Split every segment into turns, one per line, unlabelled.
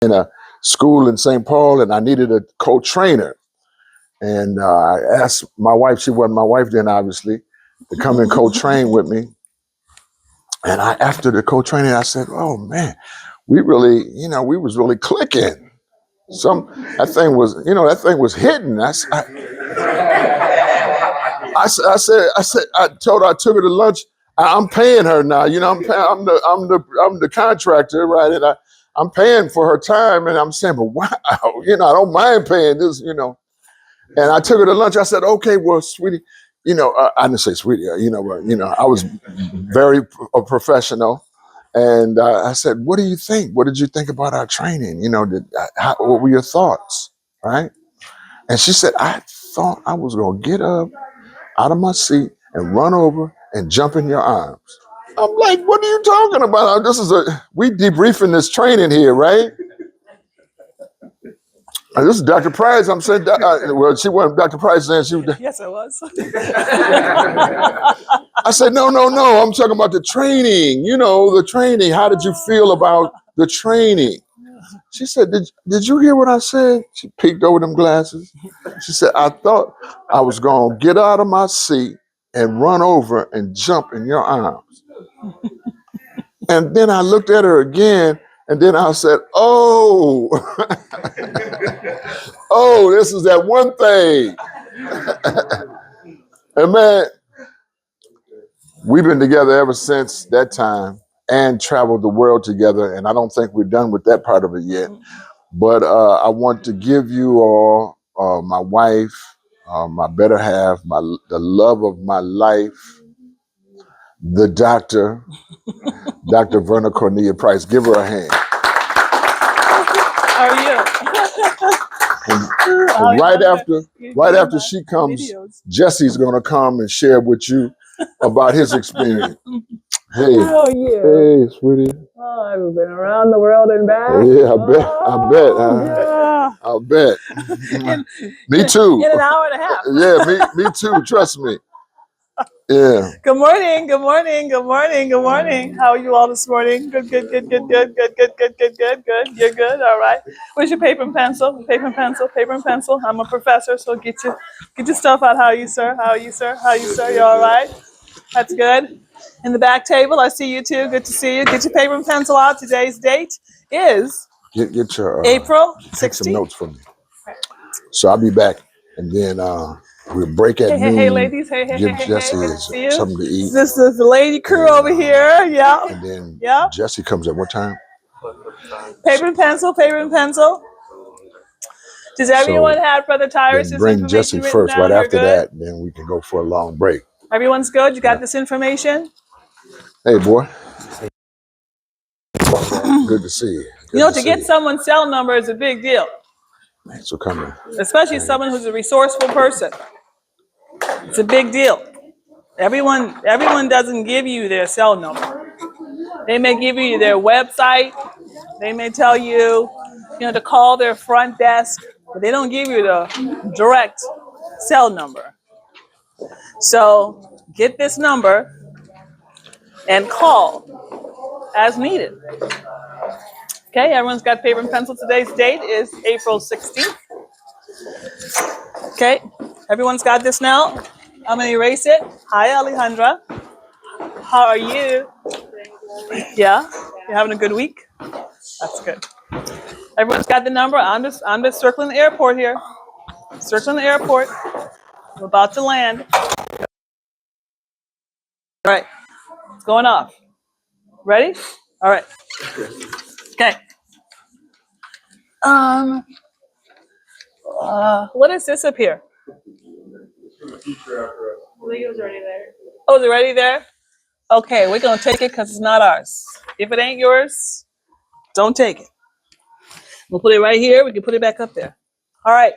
in a school in St. Paul, and I needed a co-trainer. And I asked my wife, she wasn't my wife then, obviously, to come and co-train with me. And after the co-training, I said, "Oh man, we really, we was really clicking. That thing was hitting." I told her, I took her to lunch. I'm paying her now. I'm the contractor, right? And I'm paying for her time, and I'm saying, but wow, I don't mind paying this, And I took her to lunch. I said, "Okay, well, sweetie, I didn't say sweetie, but I was very professional." And I said, "What do you think? What did you think about our training? What were your thoughts?" Right? And she said, "I thought I was gonna get up out of my seat and run over and jump in your arms." I'm like, "What are you talking about? We debriefing this training here, right?" And this is Dr. Price. I'm saying, well, she wasn't Dr. Price then. She was.
Yes, I was.
I said, no. I'm talking about the training. The training. How did you feel about the training? She said, did you hear what I said? She peeked over them glasses. She said, "I thought I was going to get out of my seat and run over and jump in your arms." And then I looked at her again, and then I said, "Oh, oh, this is that one thing." And man, we've been together ever since that time and traveled the world together. And I don't think we're done with that part of it yet. But I want to give you all, my wife, my better half, the love of my life, the doctor, Dr. Verna Cornelia Price. Give her a hand.
How are you?
And right after she comes, Jesse's going to come and share with you about his experience. Hey,
How are you?
Hey, sweetie.
Oh, I've been around the world and back.
Yeah, I bet. Me too.
In an hour and a half.
Yeah, me too. Trust me. Yeah.
Good morning. How are you all this morning? Good. You're good. All right. Where's your paper and pencil? Paper and pencil. I'm a professor, so get your stuff out. How are you, sir? You all right? That's good. In the back table, I see you too. Good to see you. Get your paper and pencil out. Today's date is
Get your
April 16th.
Take some notes for me. So I'll be back, and then we'll break at noon.
Hey, ladies. Hey.
Give Jesse something to eat.
This is the lady crew over here. Yeah.
And then Jesse comes at what time?
Paper and pencil. Does everyone have Brother Tyrus's
bring Jesse first. Right after that, then we can go for a long break.
Everyone's good? You got this information?
Hey, boy. Good to see you.
To get someone's cell number is a big deal.
Thanks for coming.
Especially someone who's a resourceful person. It's a big deal. Everyone doesn't give you their cell number. They may give you their website. They may tell you, to call their front desk, but they don't give you the direct cell number. So get this number and call as needed. Okay, everyone's got paper and pencil. Today's date is April 16th. Okay, everyone's got this now. I'm going to erase it. Hi, Alejandra. How are you? Yeah, you're having a good week? That's good. Everyone's got the number. I'm just circling the airport here. Circling the airport. I'm about to land. All right, it's going off. Ready? All right. Okay. What is this up here? Leo's already there. Oh, is it already there? Okay, we're gonna take it because it's not ours. If it ain't yours, don't take it. We'll put it right here. We can put it back up there. All right.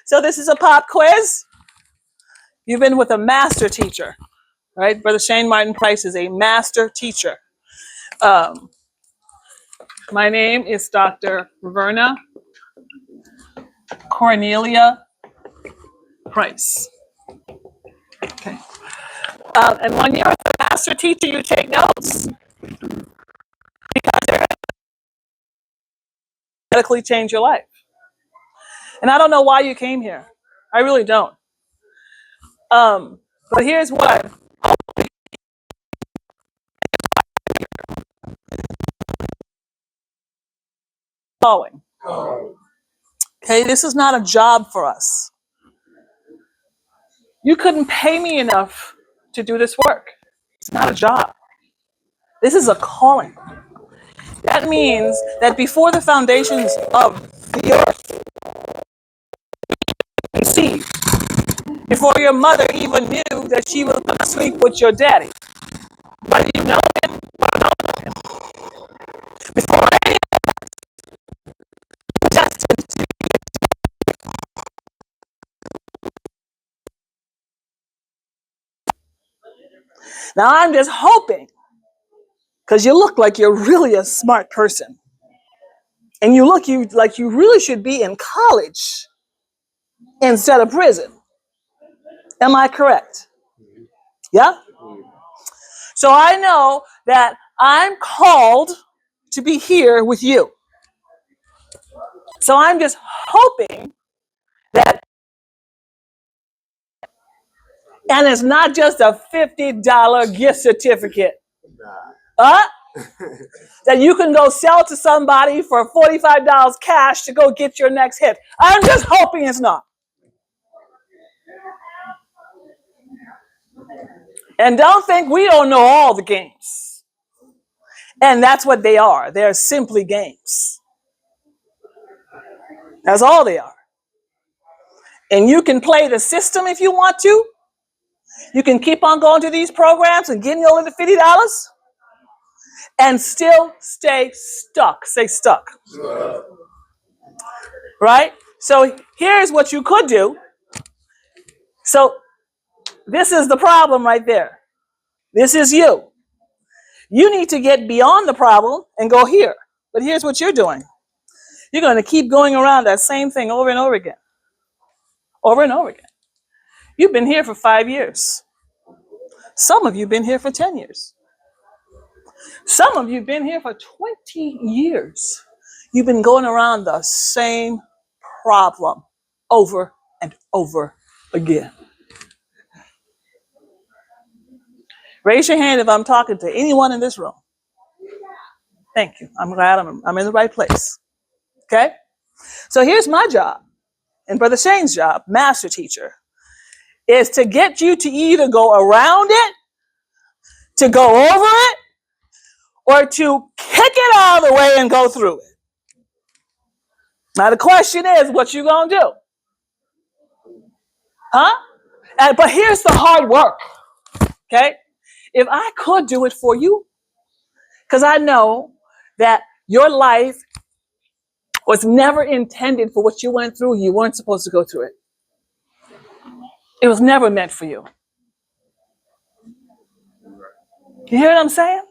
So this is a pop quiz. You've been with a master teacher, right? Brother Shane Martin Price is a master teacher. My name is Dr. Verna Cornelia Price. Okay. And when you're a master teacher, you take notes because radically change your life. And I don't know why you came here. I really don't. But here's what. Following. Okay, this is not a job for us. You couldn't pay me enough to do this work. It's not a job. This is a calling. That means that before the foundations of the earth were conceived, before your mother even knew that she was going to sleep with your daddy, whether you know him or don't know him, before any destined to. Now I'm just hoping, because you look like you're really a smart person, and you look like you really should be in college instead of prison. Am I correct? Yeah? So I know that I'm called to be here with you. So I'm just hoping that, and it's not just a $50 gift certificate, that you can go sell to somebody for $45 cash to go get your next hit. I'm just hoping it's not. And don't think we don't know all the games. And that's what they are. They're simply games. That's all they are. And you can play the system if you want to. You can keep on going to these programs and getting over the $50 and still stay stuck. Say stuck. Right? So here's what you could do. So this is the problem right there. This is you. You need to get beyond the problem and go here. But here's what you're doing. You're going to keep going around that same thing over and over again. Over and over again. You've been here for 5 years. Some of you have been here for 10 years. Some of you have been here for 20 years. You've been going around the same problem over and over again. Raise your hand if I'm talking to anyone in this room. Thank you. I'm glad I'm in the right place. Okay? So here's my job, and Brother Shane's job, master teacher, is to get you to either go around it, to go over it, or to kick it out of the way and go through it. Now the question is, what you gonna do? Huh? But here's the hard work. Okay? If I could do it for you, because I know that your life was never intended for what you went through. You weren't supposed to go through it. It was never meant for you. You hear what I'm saying?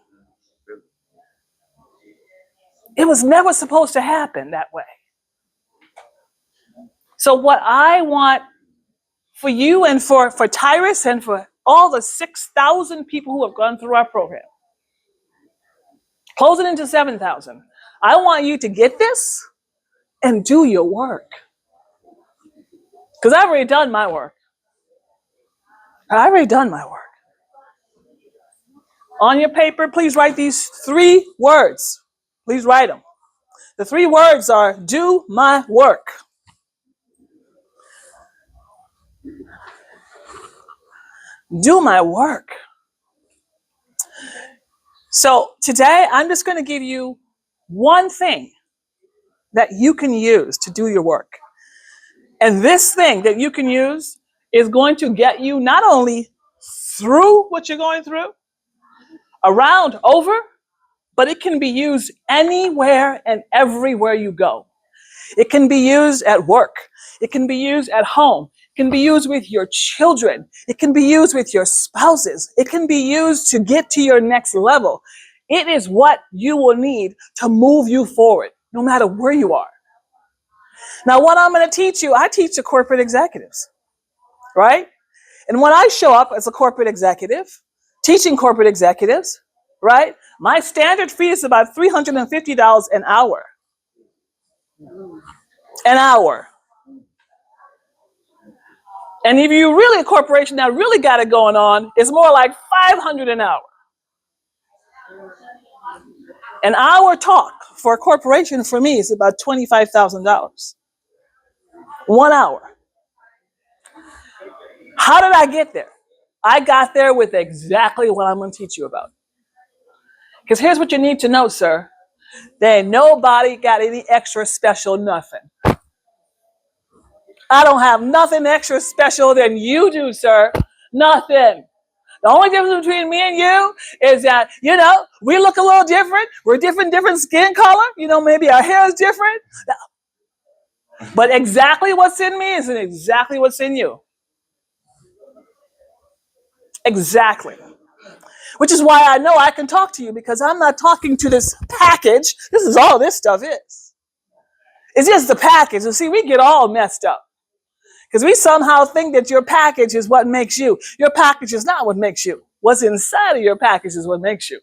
It was never supposed to happen that way. So what I want for you and for Tyrus and for all the 6,000 people who have gone through our program, closing into 7,000, I want you to get this and do your work. Because I've already done my work. I've already done my work. On your paper, please write these 3 words. Please write them. The 3 words are, do my work. Do my work. So today, I'm just going to give you one thing that you can use to do your work. And this thing that you can use is going to get you not only through what you're going through, around, over, but it can be used anywhere and everywhere you go. It can be used at work. It can be used at home. It can be used with your children. It can be used with your spouses. It can be used to get to your next level. It is what you will need to move you forward, no matter where you are. Now, what I'm going to teach you, I teach the corporate executives, right? And when I show up as a corporate executive, teaching corporate executives, right? My standard fee is about $350 an hour. An hour. And if you're really a corporation that really got it going on, it's more like 500 an hour. An hour talk for a corporation for me is about $25,000. 1 hour. How did I get there? I got there with exactly what I'm going to teach you about. Because here's what you need to know, sir. There ain't nobody got any extra special nothing. I don't have nothing extra special than you do, sir. Nothing. The only difference between me and you is that, we look a little different. We're different skin color. Maybe our hair is different. But exactly what's in me isn't exactly what's in you. Exactly. Which is why I know I can talk to you, because I'm not talking to this package. This is all this stuff is. It's just the package. And see, we get all messed up. Because we somehow think that your package is what makes you. Your package is not what makes you. What's inside of your package is what makes you.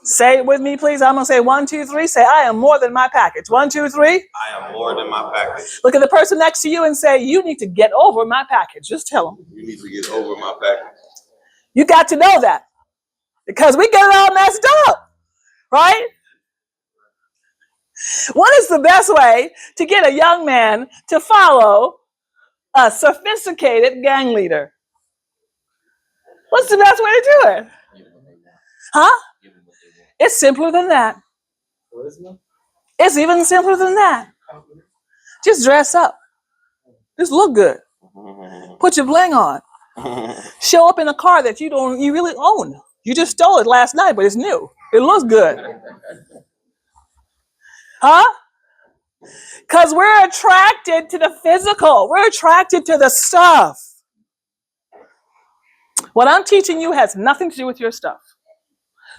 Say it with me, please. I'm going to say 1, 2, 3. Say, I am more than my package. 1, 2, 3.
I am more than my package.
Look at the person next to you and say, you need to get over my package. Just tell them.
You need to get over my package.
You got to know that. Because we get it all messed up. Right? What is the best way to get a young man to follow a sophisticated gang leader? What's the best way to do it? Huh? It's simpler than that. It's even simpler than that. Just dress up. Just look good. Put your bling on. Show up in a car that you really own. You just stole it last night, but it's new. It looks good. Huh? Because we're attracted to the physical. We're attracted to the stuff. What I'm teaching you has nothing to do with your stuff.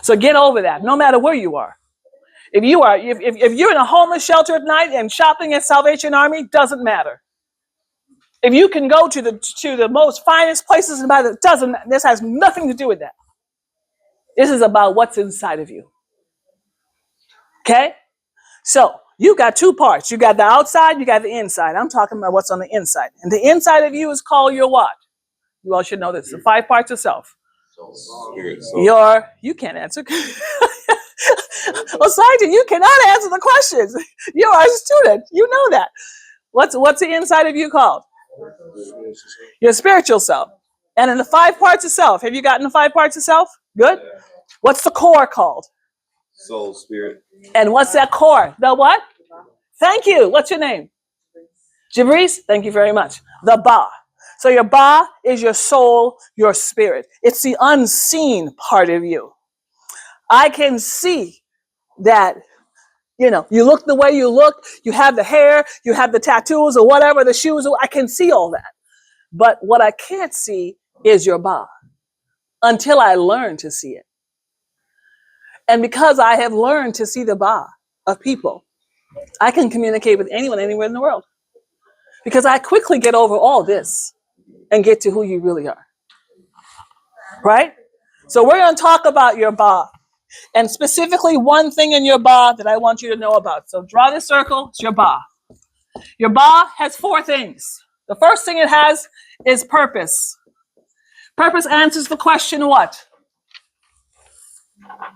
So get over that, no matter where you are. If you're in a homeless shelter at night and shopping at Salvation Army, doesn't matter. If you can go to the most finest places and buy it, doesn't. This has nothing to do with that. This is about what's inside of you. Okay? So you got two parts. You got the outside, you got the inside. I'm talking about what's on the inside. And the inside of you is called your what? You all should know this. The 5 parts of self. You can't answer. Well, Sergeant, you cannot answer the questions. You are a student. You know that. What's the inside of you called? Your spiritual self. And in the 5 parts of self, have you gotten the 5 parts of self? Good. What's the core called?
Soul, spirit.
And what's that core? The what? Thank you. What's your name? Jabrice. Thank you very much. The Ba. So your Ba is your soul, your spirit. It's the unseen part of you. I can see that, you look the way you look, you have the hair, you have the tattoos or whatever, the shoes, I can see all that. But what I can't see is your Ba until I learn to see it. And because I have learned to see the Ba of people, I can communicate with anyone, anywhere in the world. Because I quickly get over all this and get to who you really are. Right? So we're going to talk about your Ba. And specifically one thing in your Ba that I want you to know about. So draw this circle, it's your Ba. Your Ba has 4 things. The first thing it has is purpose. Purpose answers the question what?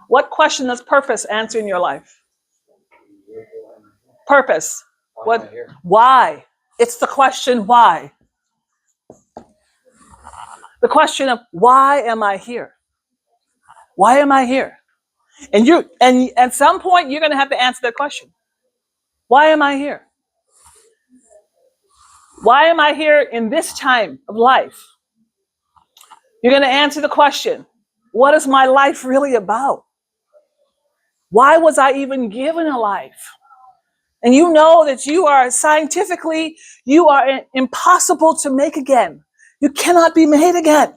What question does purpose answer in your life? Purpose. What? Why? It's the question why. The question of why am I here? Why am I here? And at some point you're going to have to answer that question. Why am I here? Why am I here in this time of life? You're going to answer the question, what is my life really about? Why was I even given a life? And you know that you are scientifically, you are impossible to make again. You cannot be made again.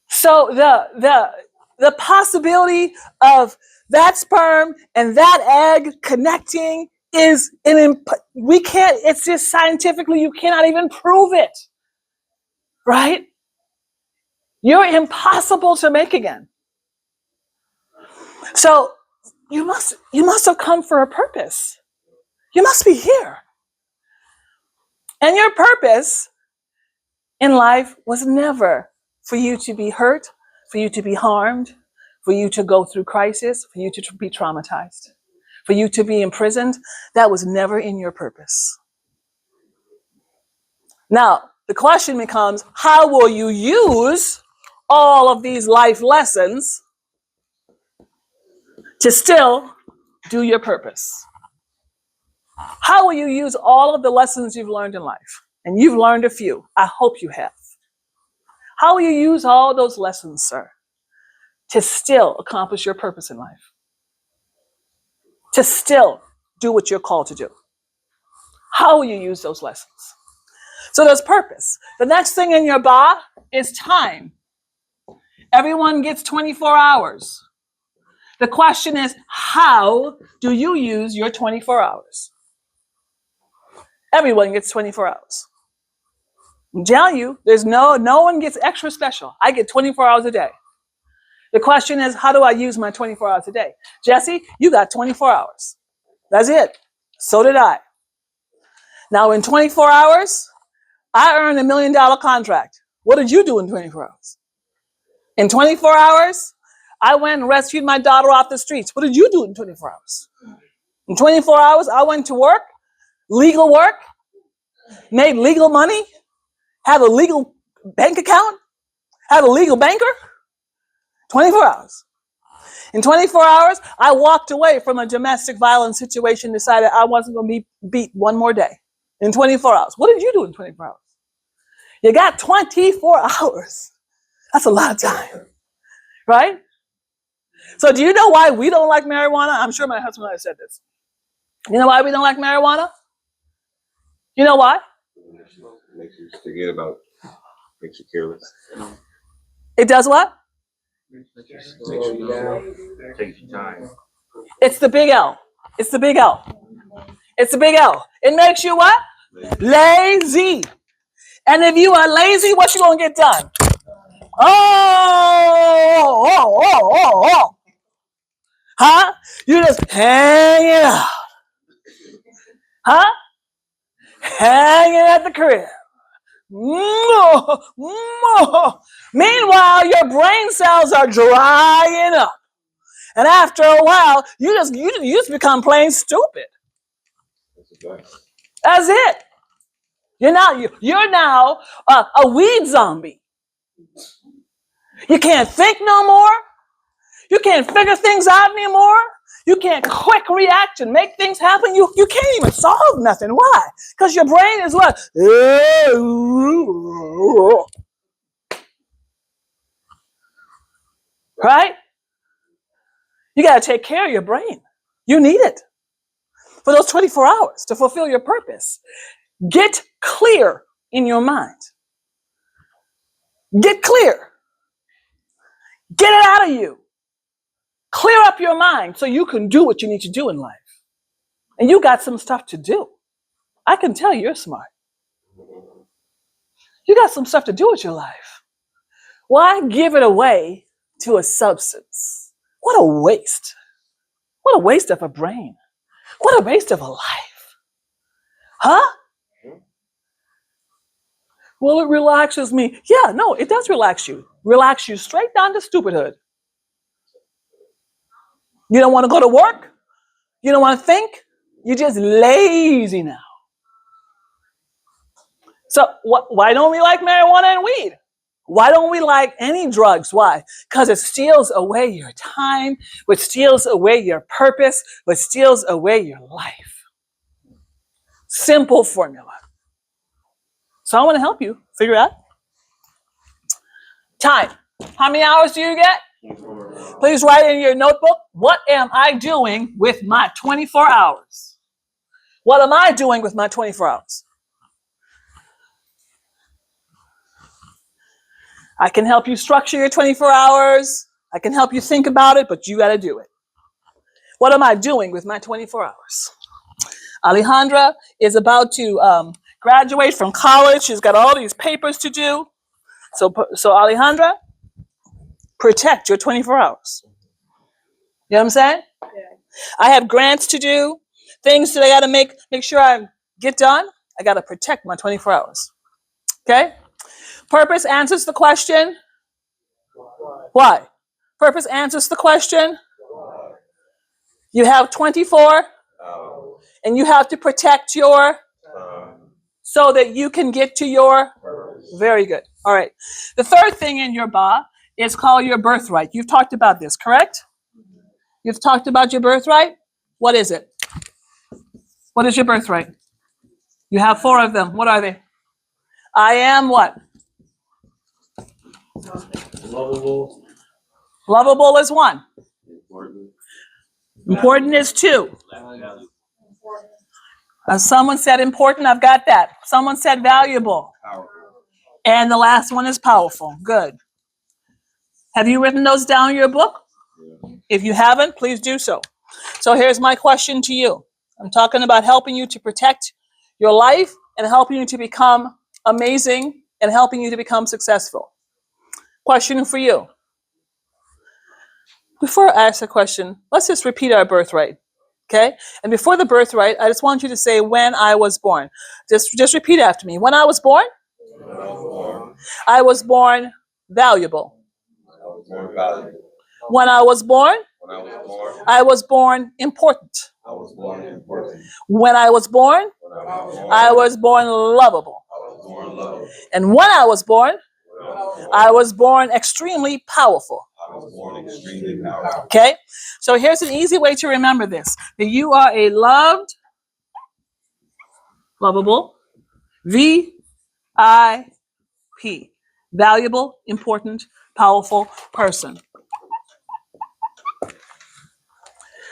So the possibility of that sperm and that egg connecting is it's just scientifically, you cannot even prove it. Right? You're impossible to make again. So you must have come for a purpose. You must be here. And your purpose in life was never for you to be hurt, for you to be harmed, for you to go through crisis, for you to be traumatized, for you to be imprisoned. That was never in your purpose. Now, the question becomes, how will you use all of these life lessons to still do your purpose? How will you use all of the lessons you've learned in life? And you've learned a few. I hope you have. How will you use all those lessons, sir, to still accomplish your purpose in life? To still do what you're called to do? How will you use those lessons? So there's purpose. The next thing in your ba is time. Everyone gets 24 hours. The question is, how do you use your 24 hours? Everyone gets 24 hours. I'm telling you, there's no one gets extra special. I get 24 hours a day. The question is, how do I use my 24 hours a day? Jesse, you got 24 hours. That's it. So did I. Now in 24 hours, I earned $1 million contract. What did you do in 24 hours? In 24 hours, I went and rescued my daughter off the streets. What did you do in 24 hours? In 24 hours, I went to work, legal work, made legal money, had a legal bank account, had a legal banker. 24 hours. In 24 hours, I walked away from a domestic violence situation, decided I wasn't going to be beat one more day. In 24 hours. What did you do in 24 hours? You got 24 hours. That's a lot of time. Right? So do you know why we don't like marijuana? I'm sure my husband might have said this. You know why we don't like marijuana? You know why?
Makes you forget about it. Makes you careless.
It does what?
Takes you time.
It's the big L. It's the big L. It's the big L. It makes you what? Lazy. And if you are lazy, what you gonna get done? Oh. Huh? You just hanging out. Huh? Hanging at the crib. Meanwhile, your brain cells are drying up. And after a while, you just become plain stupid. That's it. You're now a weed zombie. You can't think no more. You can't figure things out anymore. You can't quick react and make things happen. You can't even solve nothing. Why? Because your brain is what? Right? You got to take care of your brain. You need it for those 24 hours to fulfill your purpose. Get clear in your mind. Get clear. Get it out of you. Clear up your mind so you can do what you need to do in life. And you got some stuff to do. I can tell you're smart. You got some stuff to do with your life. Why give it away to a substance? What a waste. What a waste of a brain. What a waste of a life. Huh? Well, it relaxes me. Yeah, no, it does relax you. Relax you straight down to stupidhood. You don't want to go to work? You don't want to think? You're just lazy now. So why don't we like marijuana and weed? Why don't we like any drugs? Why? Because it steals away your time, which steals away your purpose, which steals away your life. Simple formula. So I want to help you figure out. Time. How many hours do you get? Please write in your notebook, what am I doing with my 24 hours? What am I doing with my 24 hours? I can help you structure your 24 hours. I can help you think about it, but you got to do it. What am I doing with my 24 hours? Alejandra is about to graduate from college. She's got all these papers to do. So Alejandra, protect your 24 hours. You know what I'm saying?
Yeah.
I have grants to do, things that I got to make sure I get done. I got to protect my 24 hours. Okay? Purpose answers the question, why? Purpose answers the question, you have 24 and you have to protect your, so that you can get to your, very good. All right. The third thing in your ba is called your birthright. You've talked about this, correct? You've talked about your birthright? What is it? What is your birthright? You have 4 of them. What are they? I am what?
Lovable.
Lovable is 1.
Important.
Important is 2. Someone said important. I've got that. Someone said valuable.
Powerful.
And the last one is powerful. Good. Have you written those down in your book?
Yeah.
If you haven't, please do so. So here's my question to you. I'm talking about helping you to protect your life and helping you to become amazing and helping you to become successful. Question for you. Before I ask a question, let's just repeat our birthright. Okay? And before the birthright, I just want you to say when I was born. Just repeat after me. When I was born, I was born valuable.
I was born valuable.
When I was born,
When I was born,
I was born important.
I was born important.
When I was born,
When I was born,
I was born lovable.
I was born lovable.
And when I was born,
When I was born,
I was born extremely powerful.
I was born extremely powerful.
Okay? So here's an easy way to remember this. That you are a lovable, VIP, valuable, important, powerful person.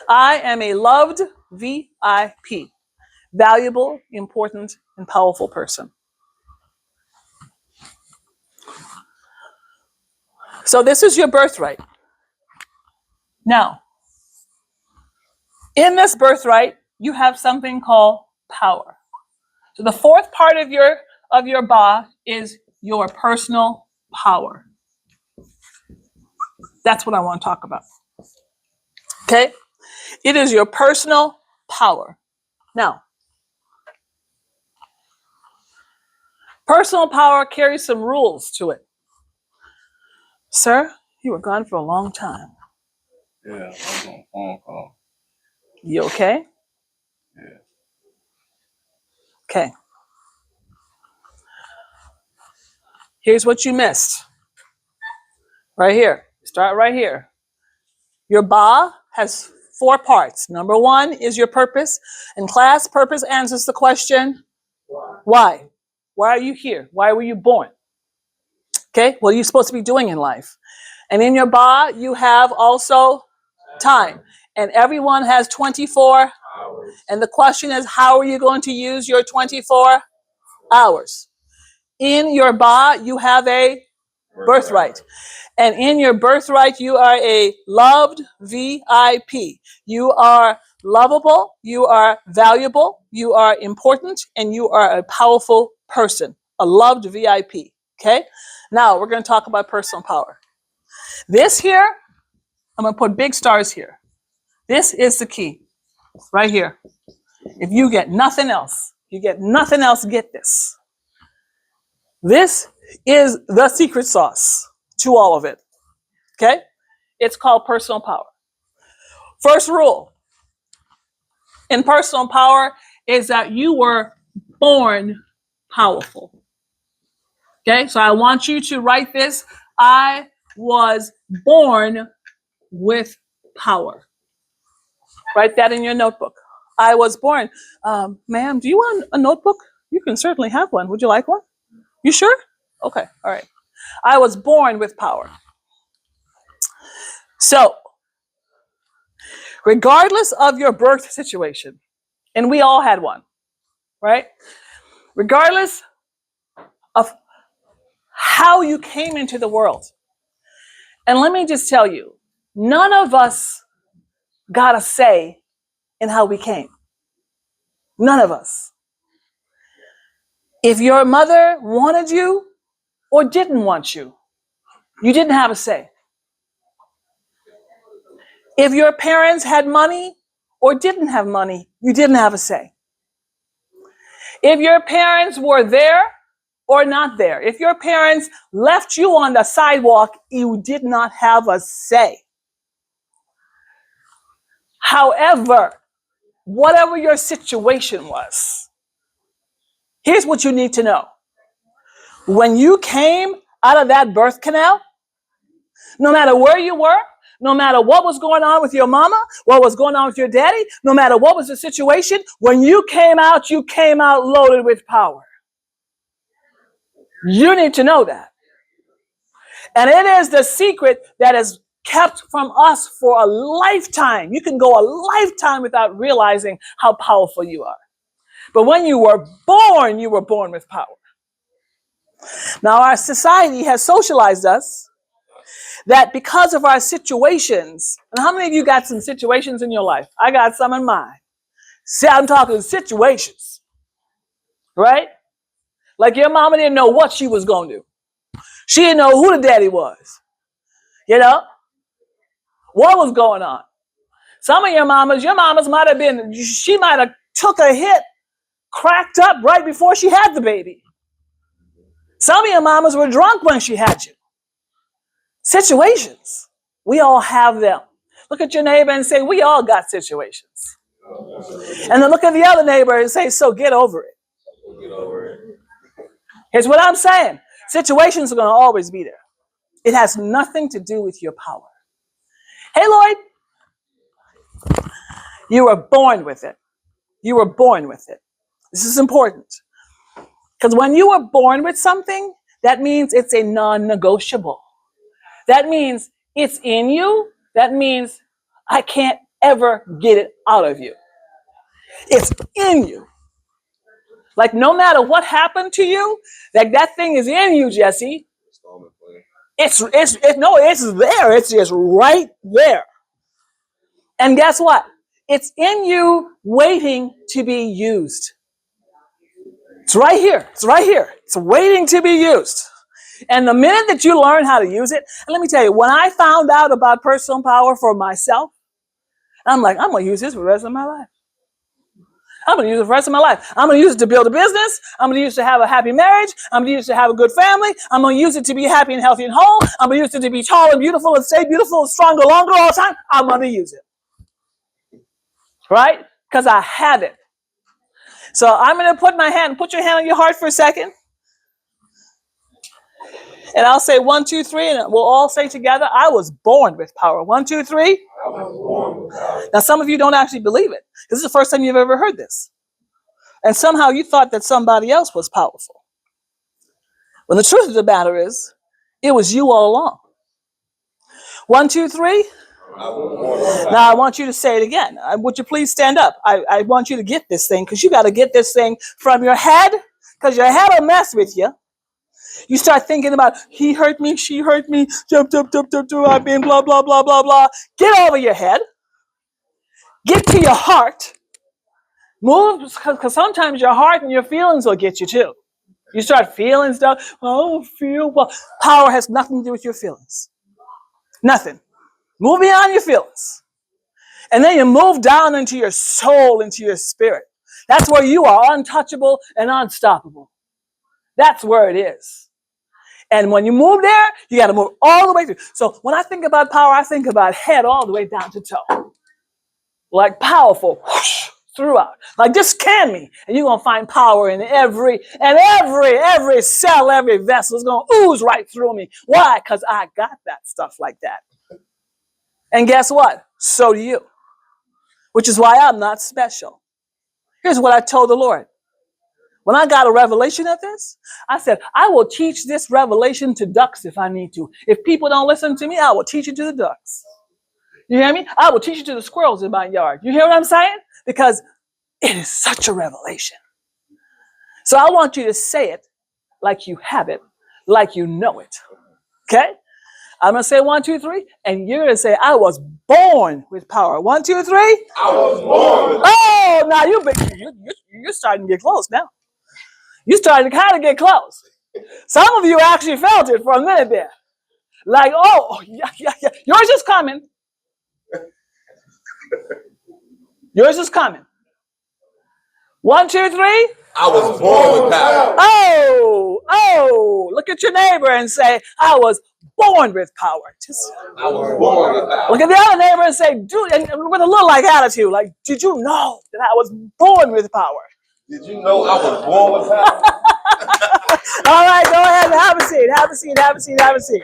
I am a loved VIP, valuable, important, and powerful person. So this is your birthright. Now, in this birthright, you have something called power. So the fourth part of your ba is your personal power. That's what I want to talk about. Okay? It is your personal power. Now, personal power carries some rules to it. Sir, you were gone for a long time.
Yeah, I was on a phone call.
You okay?
Yeah.
Okay. Here's what you missed. Right here. Start right here. Your ba has 4 parts. Number 1 is your purpose. In class, purpose answers the question, why? Why are you here? Why were you born? Okay, what are you supposed to be doing in life? And in your ba, you have also time. And everyone has 24. And the question is, how are you going to use your 24 hours? In your ba, you have a birthright. And in your birthright, you are a loved VIP. You are lovable, you are valuable, you are important, and you are a powerful person, a loved VIP. Okay? Now, we're going to talk about personal power. This here, I'm going to put big stars here. This is the key, right here. If you get nothing else, get this. This is the secret sauce to all of it. Okay? It's called personal power. First rule in personal power is that you were born powerful. Okay? So I want you to write this. I was born with power. Write that in your notebook. I was born. Ma'am, do you want a notebook? You can certainly have one. Would you like one? You sure? Okay. All right. I was born with power. So, regardless of your birth situation, and we all had one, right? Regardless of how you came into the world. And let me just tell you, none of us got a say in how we came. None of us. If your mother wanted you or didn't want you, you didn't have a say. If your parents had money or didn't have money, you didn't have a say. If your parents were there or not there, if your parents left you on the sidewalk, you did not have a say. However, whatever your situation was, here's what you need to know. When you came out of that birth canal, no matter where you were, no matter what was going on with your mama, what was going on with your daddy, no matter what was the situation, when you came out loaded with power. You need to know that. And it is the secret that is kept from us for a lifetime. You can go a lifetime without realizing how powerful you are. But when you were born with power. Now, our society has socialized us that because of our situations, and how many of you got some situations in your life? I got some in mine. See, I'm talking situations, right? Like your mama didn't know what she was going to do. She didn't know who the daddy was. You know? What was going on? Some of your mamas might have been, she might have took a hit, cracked up right before she had the baby. Some of your mamas were drunk when she had you. Situations. We all have them. Look at your neighbor and say, we all got situations. And then look at the other neighbor and say, so get over it.
Get over it.
Here's what I'm saying. Situations are going to always be there. It has nothing to do with your power. Hey, Lloyd. You were born with it. You were born with it. This is important. Because when you were born with something, that means it's a non-negotiable. That means it's in you. That means I can't ever get it out of you. It's in you. Like no matter what happened to you, like that thing is in you, Jesse. It's there. It's just right there. And guess what? It's in you waiting to be used. It's right here. It's right here. It's waiting to be used. And the minute that you learn how to use it, and let me tell you, when I found out about personal power for myself, I'm like, I'm going to use this for the rest of my life. I'm going to use it for the rest of my life. I'm going to use it to build a business. I'm going to use it to have a happy marriage. I'm going to use it to have a good family. I'm going to use it to be happy and healthy and whole. I'm going to use it to be tall and beautiful and stay beautiful and stronger, longer all the time. I'm going to use it. Right? Because I have it. So I'm going to put your hand on your heart for a second. And I'll say 1, 2, 3, and we'll all say together, I was born with power. 1, 2, 3.
I was born with power.
Now, some of you don't actually believe it. This is the first time you've ever heard this. And somehow you thought that somebody else was powerful. When the truth of the matter is, it was you all along. 1, 2, 3. Now, I want you to say it again. Would you please stand up? I want you to get this thing, because you got to get this thing from your head, because your head will mess with you. You start thinking about, he hurt me, she hurt me, jump, I've been blah, blah, blah, blah, blah. Get over your head. Get to your heart. Move, because sometimes your heart and your feelings will get you too. You start feeling stuff. Oh, feel. Well, power has nothing to do with your feelings. Nothing. Move beyond your feelings. And then you move down into your soul, into your spirit. That's where you are untouchable and unstoppable. That's where it is. And when you move there, you got to move all the way through. So when I think about power, I think about head all the way down to toe. Like powerful, whoosh, throughout. Like just scan me, and you're going to find power in every cell, every vessel is going to ooze right through me. Why? Because I got that stuff like that. And guess what? So do you. Which is why I'm not special. Here's what I told the Lord. When I got a revelation of this, I said, I will teach this revelation to ducks if I need to. If people don't listen to me, I will teach it to the ducks. You hear me? I will teach it to the squirrels in my yard. You hear what I'm saying? Because it is such a revelation. So I want you to say it like you have it, like you know it. Okay? I'm going to say 1, 2, 3, and you're going to say, I was born with power. 1, 2, 3.
I was born with power.
Oh, now you're starting to get close now. You're starting to kind of get close. Some of you actually felt it for a minute there. Like, oh, yeah. Yours is coming. Yours is coming. 1, 2, 3.
I was born with power.
Oh, look at your neighbor and say, I was born with power. Just
I was born with power.
look at the other neighbor and say, dude, and with a little like attitude, like, did you know that I was born with power?
Did you know I was born with power?
All right, go ahead and have a seat. Have a seat, have a seat, have a seat.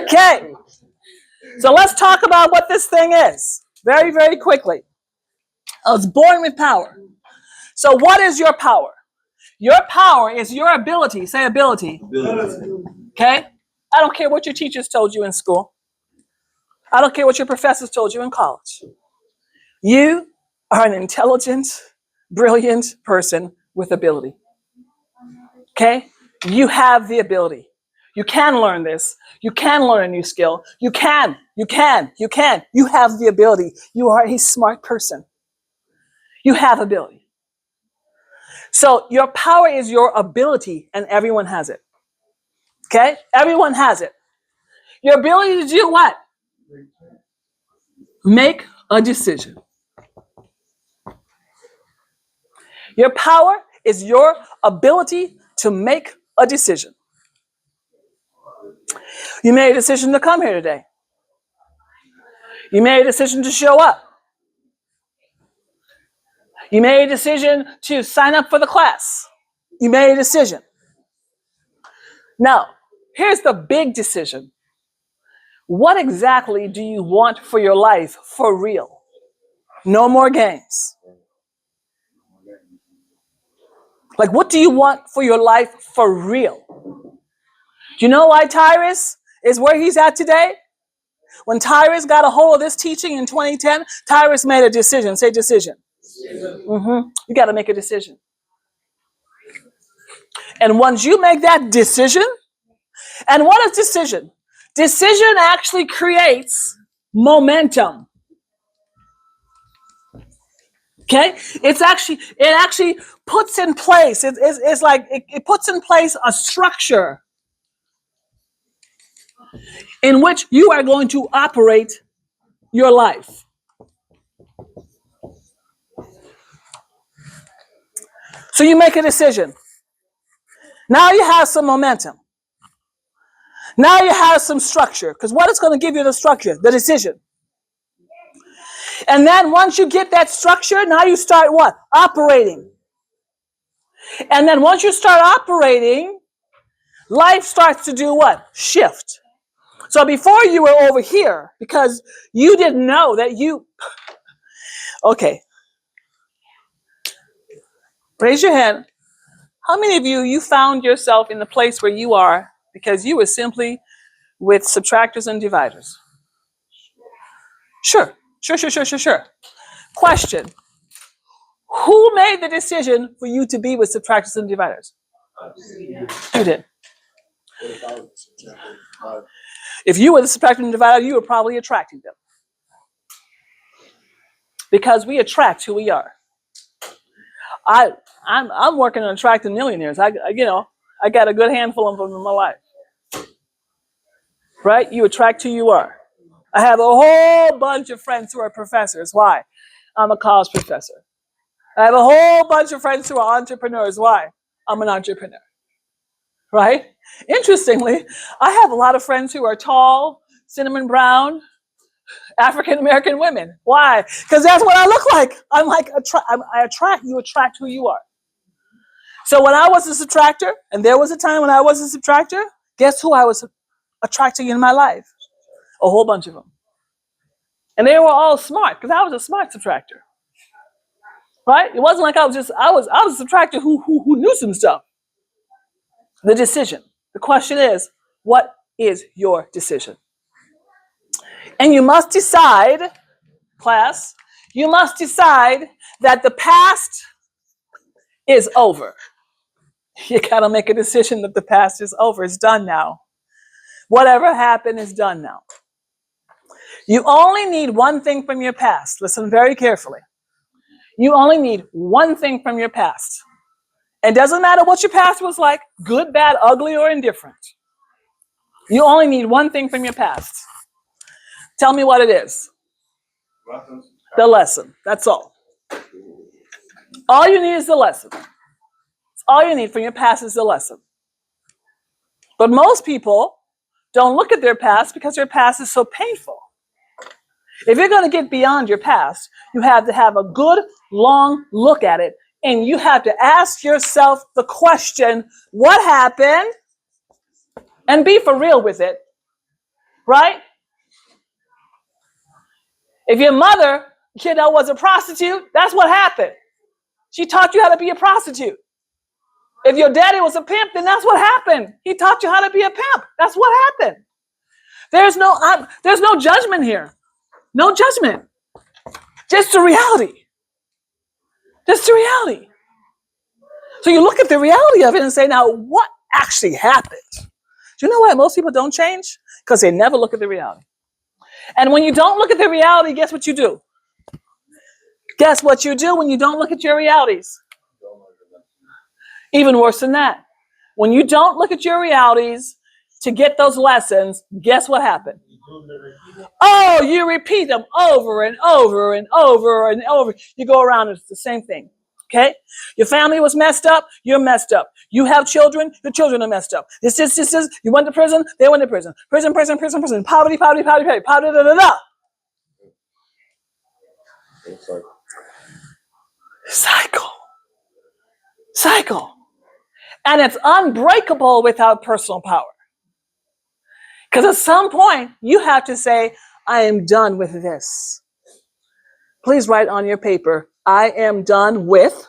Okay. So let's talk about what this thing is very, very quickly. I was born with power. So what is your power? Your power is your ability. Say ability. Okay? I don't care what your teachers told you in school. I don't care what your professors told you in college. You are an intelligent, brilliant person with ability. Okay? You have the ability. You can learn this. You can learn a new skill. You can. You have the ability. You are a smart person. You have ability. So your power is your ability, and everyone has it. Okay? Everyone has it. Your ability to do what? Make a decision. Your power is your ability to make a decision. You made a decision to come here today. You made a decision to show up. You made a decision to sign up for the class. You made a decision. Now, here's the big decision. What exactly do you want for your life for real? No more games. Like, what do you want for your life for real? Do you know why Tyrus is where he's at today? When Tyrus got a hold of this teaching in 2010, Tyrus made a decision. Say decision. You got to make a decision. And once you make that decision, and what is decision? Decision actually creates momentum. Okay? It actually puts in place, it's like it puts in place a structure in which you are going to operate your life. So you make a decision. Now you have some momentum. Now you have some structure. Because what is going to give you the structure? The decision. And then once you get that structure, now you start what? Operating. And then once you start operating, life starts to do what? Shift. So before you were over here, because you didn't know that you... Okay. Raise your hand. How many of you found yourself in the place where you are because you were simply with subtractors and dividers? Sure. Question. Who made the decision for you to be with subtractors and dividers? You did. If you were the subtractor and divider, you were probably attracting them. Because we attract who we are. I'm working on attracting millionaires. I got a good handful of them in my life. Right? You attract who you are. I have a whole bunch of friends who are professors. Why? I'm a college professor. I have a whole bunch of friends who are entrepreneurs. Why? I'm an entrepreneur. Right? Interestingly, I have a lot of friends who are tall, cinnamon brown, African-American women. Why? Because that's what I look like. I'm like, you attract who you are. So when I was a subtractor, and there was a time when I was a subtractor, guess who I was attracting in my life? A whole bunch of them. And they were all smart, because I was a smart subtractor. Right? It wasn't like I was a subtractor who knew some stuff. The decision. The question is, what is your decision? And you must decide, class, you must decide that the past is over. You gotta make a decision that the past is over. It's done now. Whatever happened is done now. You only need one thing from your past. Listen very carefully. You only need one thing from your past. It doesn't matter what your past was like, good, bad, ugly, or indifferent. You only need one thing from your past. Tell me what it is. The lesson. That's all. All you need is the lesson. All you need from your past is the lesson. But most people don't look at their past because their past is so painful. If you're going to get beyond your past, you have to have a good, long look at it. And you have to ask yourself the question, what happened? And be for real with it. Right? If your mother, was a prostitute, that's what happened. She taught you how to be a prostitute. If your daddy was a pimp, then that's what happened. He taught you how to be a pimp. That's what happened. There's no judgment here. No judgment. Just the reality. Just the reality. So you look at the reality of it and say, now, what actually happened? Do you know why most people don't change? Because they never look at the reality. And when you don't look at the reality, guess what you do? Guess what you do when you don't look at your realities? Even worse than that. When you don't look at your realities to get those lessons, guess what happened? Oh, you repeat them over and over and over and over. You go around, it's the same thing. Okay? Your family was messed up, you're messed up. You have children, your children are messed up. This. You went to prison, they went to prison. Prison. Poverty. Da. Cycle. And it's unbreakable without personal power. Because at some point, you have to say, I am done with this. Please write on your paper, I am done with,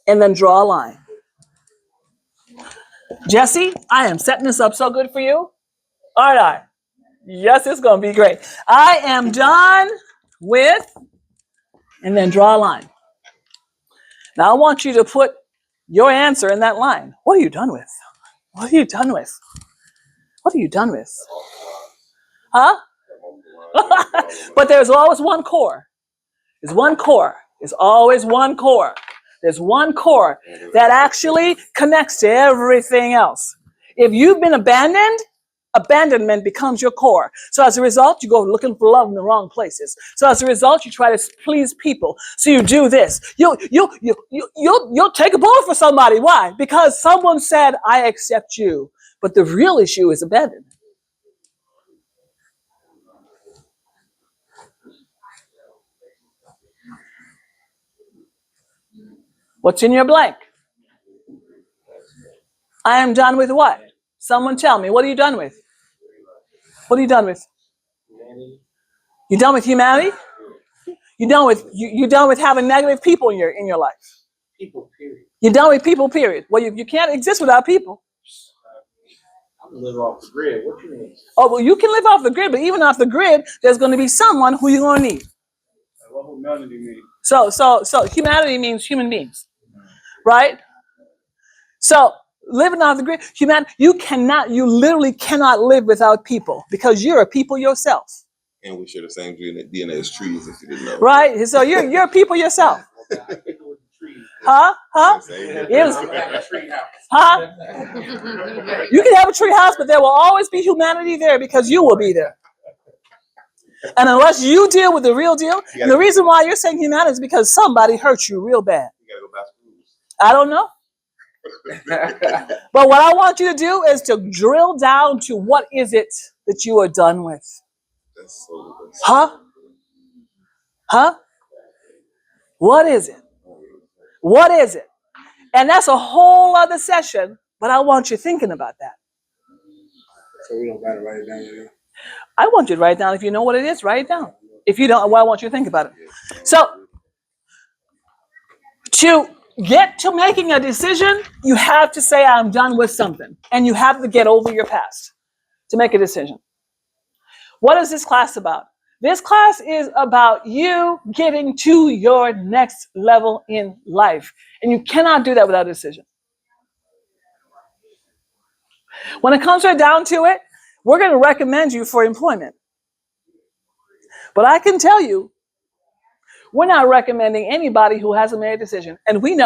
and then draw a line. Jesse, I am setting this up so good for you. Aren't I? Yes, it's going to be great. I am done with, and then draw a line. Now I want you to put your answer in that line. What are you done with? What are you done with? What are you done with? Huh? But there's always one core. There's one core. There's always one core. There's one core that actually connects to everything else. If you've been abandoned, abandonment becomes your core. So as a result, you go looking for love in the wrong places. So as a result, you try to please people. So you do this. You'll take a bullet for somebody. Why? Because someone said, I accept you. But the real issue is abandonment. What's in your blank? I am done with what? Someone tell me, what are you done with? What are you done with? You done with humanity? You done with having negative people in your life?
People, period.
You're done with people, period. Well, you can't exist without people.
I'm gonna live off the grid. What you mean?
Oh, well, you can live off the grid, but even off the grid, there's going to be someone who you're going to need.
What humanity mean?
So humanity means human beings, right? So living off the grid, you literally cannot live without people because you're a people yourself.
And we share the same DNA as trees, if you didn't know.
Right? So you're a people yourself. Huh? Yes. Huh? You can have a tree house, but there will always be humanity there because you will be there. And unless you deal with the real deal, and the reason why you're saying humanity is because somebody hurt you real bad.
You gotta go back to rules.
I don't know. But what I want you to do is to drill down to what is it that you are done with.
That's so good.
Huh? What is it? What is it? And that's a whole other session, but I want you thinking about that.
So we don't gotta write it down here.
I want you to write it down. If you know what it is, write it down. If you don't, well, I want you to think about it. So, to get to making a decision, you have to say, I'm done with something. And you have to get over your past to make a decision. What is this class about? This class is about you getting to your next level in life. And you cannot do that without a decision. When it comes right down to it, we're going to recommend you for employment. But I can tell you, we're not recommending anybody who hasn't made a decision. And we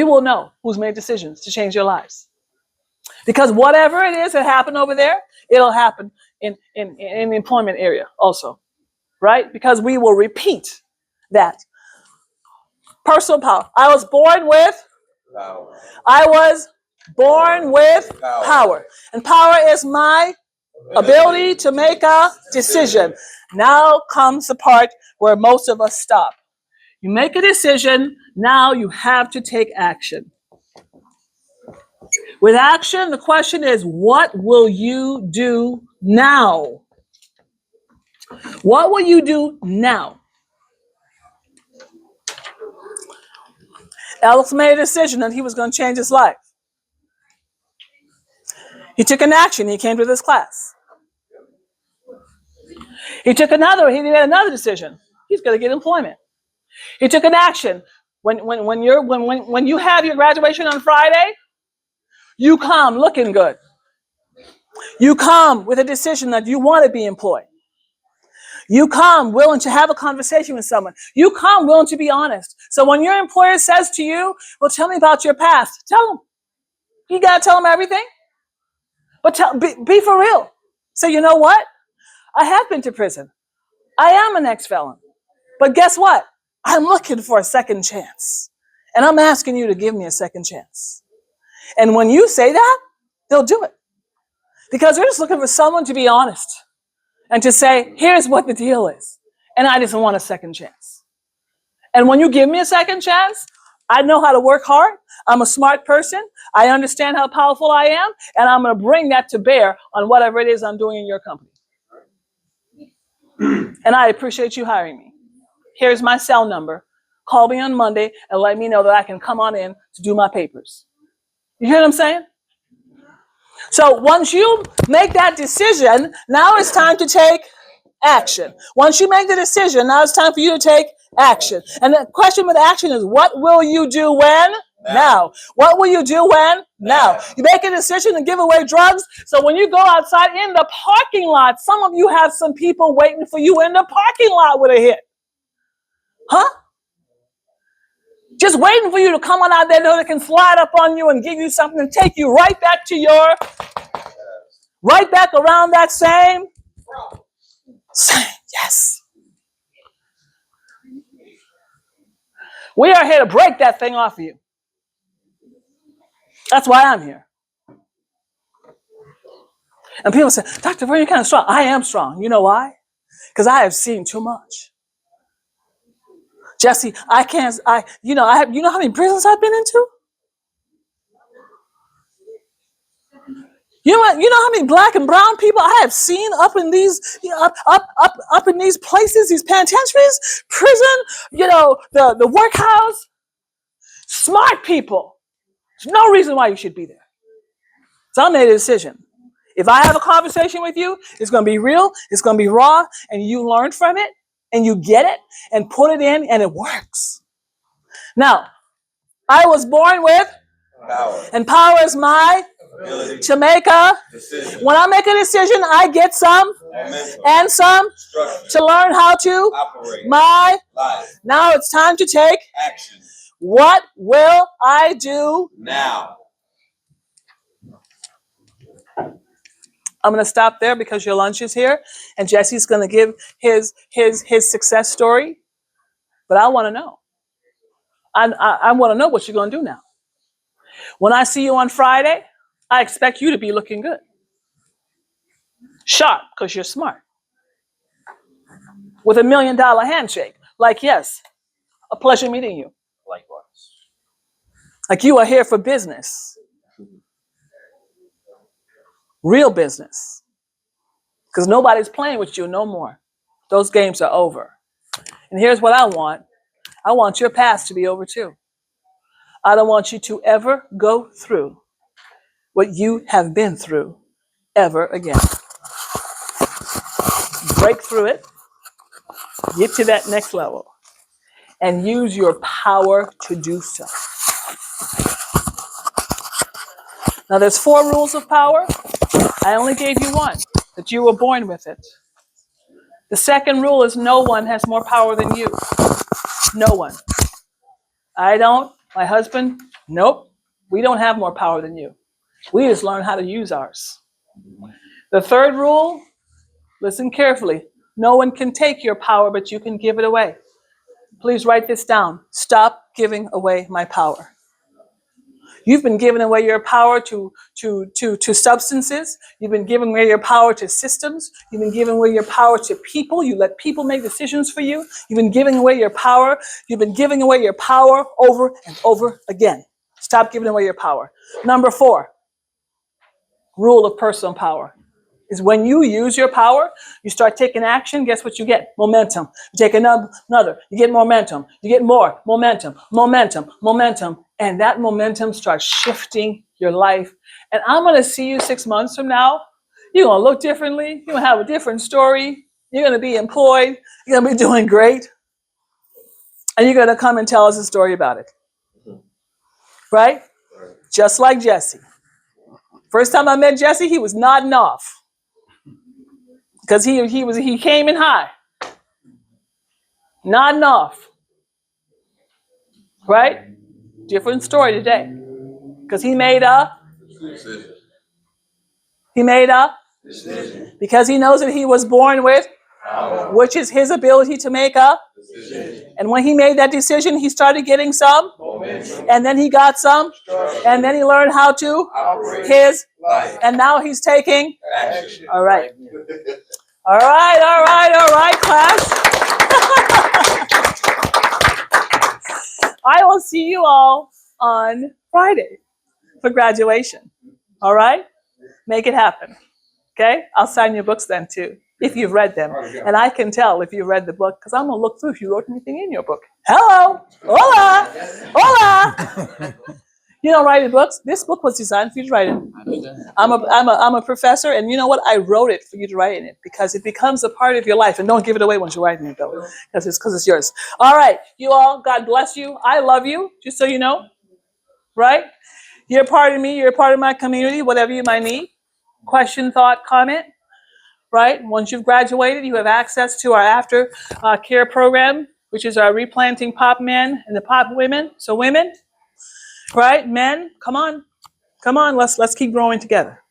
will know who's made decisions to change their lives. Because whatever it is that happened over there, it'll happen in the employment area also. right? Because we will repeat that. Personal power. I was born with
Power.
I was born with power. And power is my ability to make a decision. Now comes the part where most of us stop. You make a decision, now you have to take action. With action, the question is, what will you do now? What will you do now? Alex made a decision that he was going to change his life. He took an action. He came to this class. He made another decision. He's going to get employment. He took an action. When you have your graduation on Friday, you come looking good. You come with a decision that you want to be employed. You come willing to have a conversation with someone. You come willing to be honest. So when your employer says to you, well, tell me about your past, tell them. You got to tell them everything. But be for real. So you know what? I have been to prison. I am an ex-felon. But guess what? I'm looking for a second chance. And I'm asking you to give me a second chance. And when you say that, they'll do it. Because they're just looking for someone to be honest and to say, here's what the deal is. And I just want a second chance. And when you give me a second chance, I know how to work hard. I'm a smart person. I understand how powerful I am. And I'm going to bring that to bear on whatever it is I'm doing in your company. And I appreciate you hiring me. Here's my cell number. Call me on Monday and let me know that I can come on in to do my papers. You hear what I'm saying? So once you make that decision, now it's time to take action. Once you make the decision, now it's time for you to take action. And the question with action is, what will you do when? Now. What will you do when? Now. You make a decision to give away drugs. So when you go outside in the parking lot, some of you have some people waiting for you in the parking lot with a hit. Huh? Just waiting for you to come on out there so they can slide up on you and give you something and take you right back around that same. Yes. We are here to break that thing off of you. That's why I'm here. And people say, Dr. Verna, you're kind of strong. I am strong. You know why? Because I have seen too much. Jesse, you know how many prisons I've been into? You know how many black and brown people I have seen up in these, up in these places, these penitentiaries, prison, the workhouse. Smart people. There's no reason why you should be there. So I made a decision. If I have a conversation with you, it's going to be real, it's going to be raw, and you learn from it, and you get it, and put it in, and it works. Now, I was born with power. And power is my ability to make a decision. When I make a decision, I get some momentum and some structure to learn how to operate my life. Now it's time to take action. What will I do now? I'm going to stop there because your lunch is here, and Jesse's going to give his success story. But I want to know. I want to know what you're going to do now. When I see you on Friday, I expect you to be looking good. Sharp, because you're smart. With $1 million handshake. Like, yes, a pleasure meeting you.
Likewise.
Like you are here for business. Real business. Because nobody's playing with you no more. Those games are over. And here's what I want. I want your past to be over too. I don't want you to ever go through what you have been through ever again. Break through it. Get to that next level. And use your power to do so. Now there's 4 rules of power. I only gave you one, that you were born with it. The second rule is no one has more power than you. No one. I don't. My husband, nope. We don't have more power than you. We just learn how to use ours. The third rule, listen carefully. No one can take your power, but you can give it away. Please write this down. Stop giving away my power. You've been giving away your power to substances. You've been giving away your power to systems. You've been giving away your power to people. You let people make decisions for you. You've been giving away your power. You've been giving away your power over and over again. Stop giving away your power. Number 4, rule of personal power, is when you use your power, you start taking action, guess what you get? Momentum. You take another, you get momentum. You get more momentum, and that momentum starts shifting your life. And I'm going to see you 6 months from now. You're going to look differently. You're going to have a different story. You're going to be employed. You're going to be doing great. And you're going to come and tell us a story about it. Right? Just like Jesse. First time I met Jesse, he was nodding off. Because he came in high. Nodding off. Right? Different story today. Because he made a decision. He made a decision. Because he knows that he was born with power, which is his ability to make a decision. And when he made that decision, he started getting some momentum. And then he got some structure. And then he learned how to operate his life. And now he's taking action. All right. All right, class. I will see you all on Friday for graduation. All right? Make it happen. Okay? I'll sign your books then too, if you've read them. And I can tell if you've read the book, because I'm going to look through if you wrote anything in your book. Hello. Hola. Hola. You don't write in books? This book was designed for you to write in. I'm a professor, and you know what? I wrote it for you to write in it because it becomes a part of your life. And don't give it away once you write in it, though, because it's yours. All right, you all, God bless you. I love you, just so you know, right? You're a part of me. You're a part of my community, whatever you might need. Question, thought, comment, right? Once you've graduated, you have access to our after care program, which is our replanting pop men and the pop women. So women, right? Men, come on, let's keep growing together,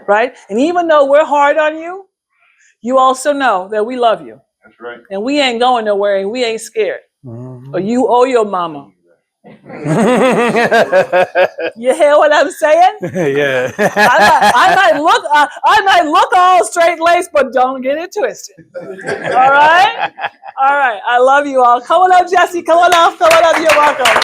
right? And even though we're hard on you, you also know that we love you.
That's right.
And we ain't going nowhere, and we ain't scared. Mm-hmm. Or you owe your mama. You hear what I'm saying?
Yeah.
I might look all straight laced, but don't get it twisted. All right. I love you all. Come on up, Jesse. Come on up. You're welcome.